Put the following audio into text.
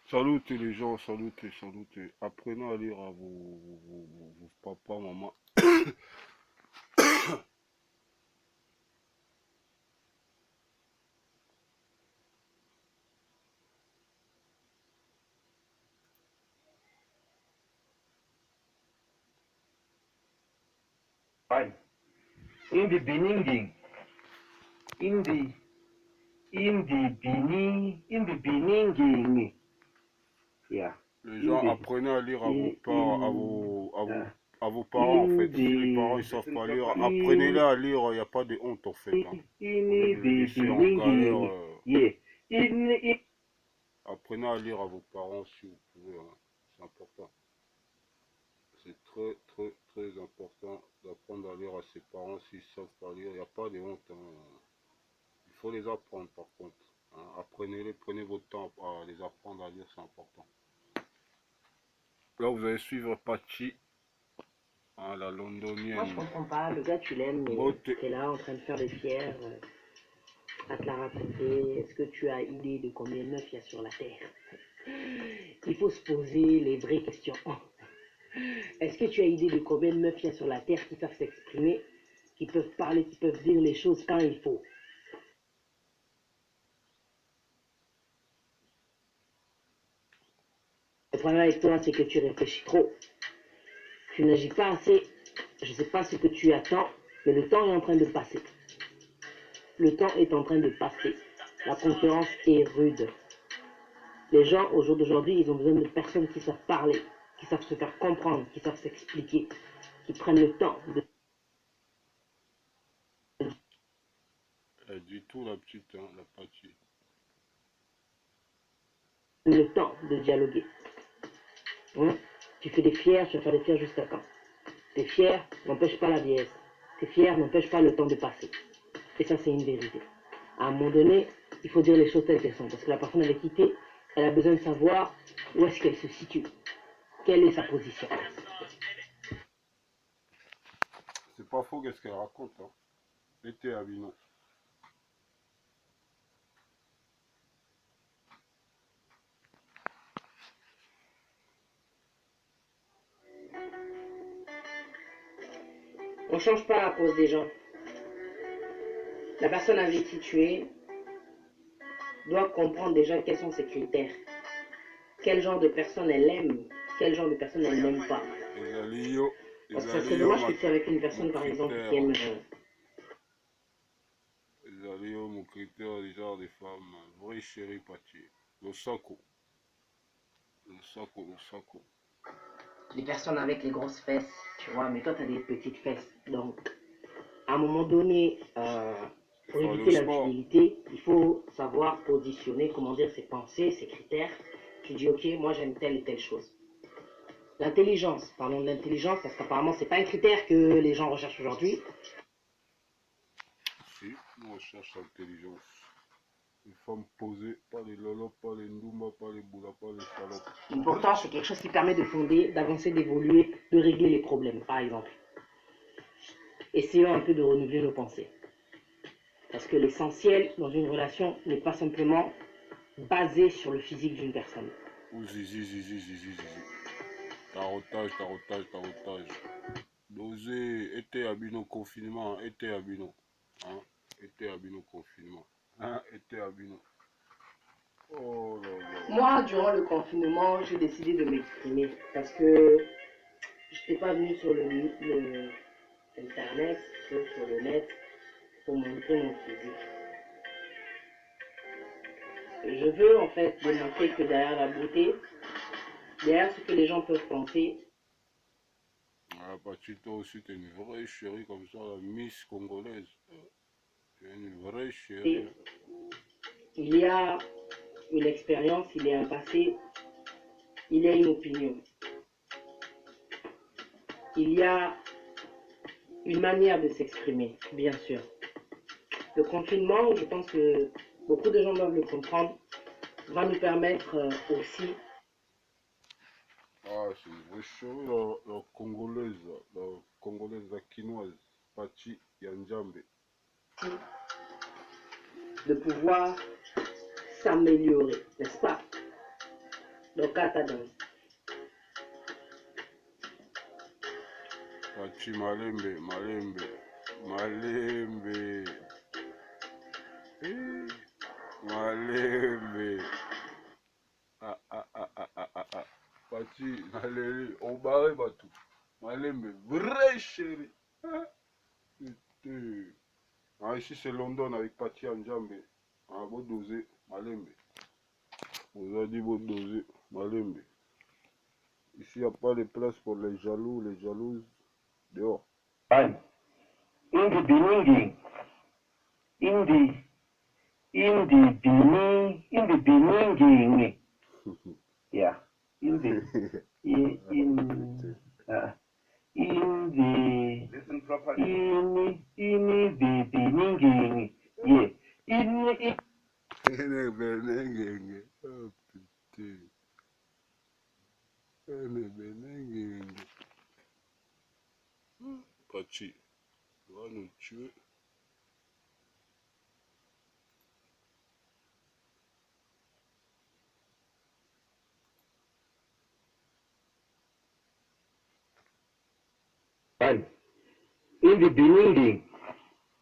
Salutez les gens, salutez, salutez. Apprenez à lire à vos papas, maman. Fine. In the beginning, in the beginning, yeah. Les In gens, the apprenez à lire à vos parents, in à vos parents en in fait. Si les parents the ils savent pas lire, apprenez-les à lire. Il n'y a pas de honte en fait, hein. Au lieu de in les the laisser en galère, beginning, yeah. In apprenez à lire à vos parents si vous pouvez, hein. C'est important. C'est très, très, très important d'apprendre à lire à ses parents s'ils savent pas lire. Il n'y a pas de honte, hein. Il faut les apprendre par contre, hein. Apprenez-les, prenez votre temps à les apprendre à lire, c'est important. Là, vous allez suivre Pachi, hein, la Moi, je londonienne. comprends pas. Le gars, tu l'aimes, mais Beauté. t'es là en train de faire des fiers, à te la raconter. Est-ce que tu as idée de combien de meufs il y a sur la Terre? Il faut se poser les vraies questions. Est-ce que tu as idée de combien de meufs il y a sur la Terre qui savent s'exprimer, qui peuvent parler, qui peuvent dire les choses quand il faut? Le problème avec toi, c'est que tu réfléchis trop. Tu n'agis pas assez. Je ne sais pas ce que tu attends, mais le temps est en train de passer. Le temps est en train de passer. La concurrence est rude. Les gens, au jour d'aujourd'hui, ils ont besoin de personnes qui savent parler, qui savent se faire comprendre, qui savent s'expliquer, qui prennent Du tout la petite, hein, la Pachi. le temps de dialoguer. Hein? Tu fais des fiers, tu vas faire des fiers jusqu'à quand? Tes fiers n'empêchent pas la vieillesse. Tes fiers n'empêchent pas le temps de passer. Et ça, c'est une vérité. À un moment donné, il faut dire les choses telles qu'elles sont. Parce que la personne avec qui t'es, elle a besoin de savoir où est-ce qu'elle se situe. Quelle est sa position. C'est pas faux qu'est-ce qu'elle raconte, hein. Été à Avignon. On ne change pas la pose des gens. La personne avec qui tu es doit comprendre déjà quels sont ses critères. Quel genre de personne elle aime, quel genre de personne elle n'aime pas. Parce que ça serait dommage que tu sois avec une personne, par exemple, qui aime. Mon critère du genre des femmes, vrai chéri Pachi. Le saco. Le saco, le saco. Les personnes avec les grosses fesses, tu vois, mais toi, tu as des petites fesses. Donc, à un moment donné, pour Faire le éviter sport. l'infidélité, il faut savoir positionner, comment dire, ses pensées, ses critères. Tu dis, ok, moi j'aime telle et telle chose. L'intelligence, parlons de l'intelligence, parce qu'apparemment, c'est pas un critère que les gens recherchent aujourd'hui. Si, nous on cherche l'intelligence. Les femmes posées, pas les lolos, pas les ndouma, pas les boulas, pas les salopes. L'important, c'est quelque chose qui permet de fonder, d'avancer, d'évoluer, de régler les problèmes, par exemple. Essayons un peu de renouveler nos pensées. Parce que l'essentiel dans une relation n'est pas simplement basé sur le physique d'une personne. Ou zizi, zizi, zizi, zizi. Tarotage, tarotage, tarotage. Dosé, été abino confinement, été abino. Hein? Été abino confinement. Hein? Été abino. Oh là là. Moi, durant le confinement, j'ai décidé de m'exprimer parce que je n'étais pas venu sur le internet, sur le net, pour montrer mon physique. Je veux en fait démontrer que derrière la beauté, derrière ce que les gens peuvent penser, Ah, Pachi, toi aussi, t'es une vraie chérie comme ça, la Miss congolaise. Tu es une vraie chérie. Hein. il y a une expérience, il y a un passé, il y a une opinion. Il y a une manière de s'exprimer, bien sûr. Le confinement, je pense que beaucoup de gens doivent le comprendre, va nous permettre aussi Ah, c'est une vraie chérie, la congolaise, la quinoise. Pachi Yanjambe. de pouvoir s'améliorer, n'est-ce pas? Dokata donc. Pachi Malembe, Malembe, Malembe. Malembe. Pachi, Malembe, on barre batou. Malembe, vrai chéri. Putain. Ici c'est London avec Pachi Anjambe. Beau dosé, Malembe. Vous avez dit beau dosé, Malembe. Ici il n'y a pas de place pour les jaloux, les jalouses. Dehors. Fine. In the beginning, in the beginning, yeah, in the Listen properly. in the beginning, yeah, in Oh putain. Pachi, tu vas nous tuer. fine. In the beginning,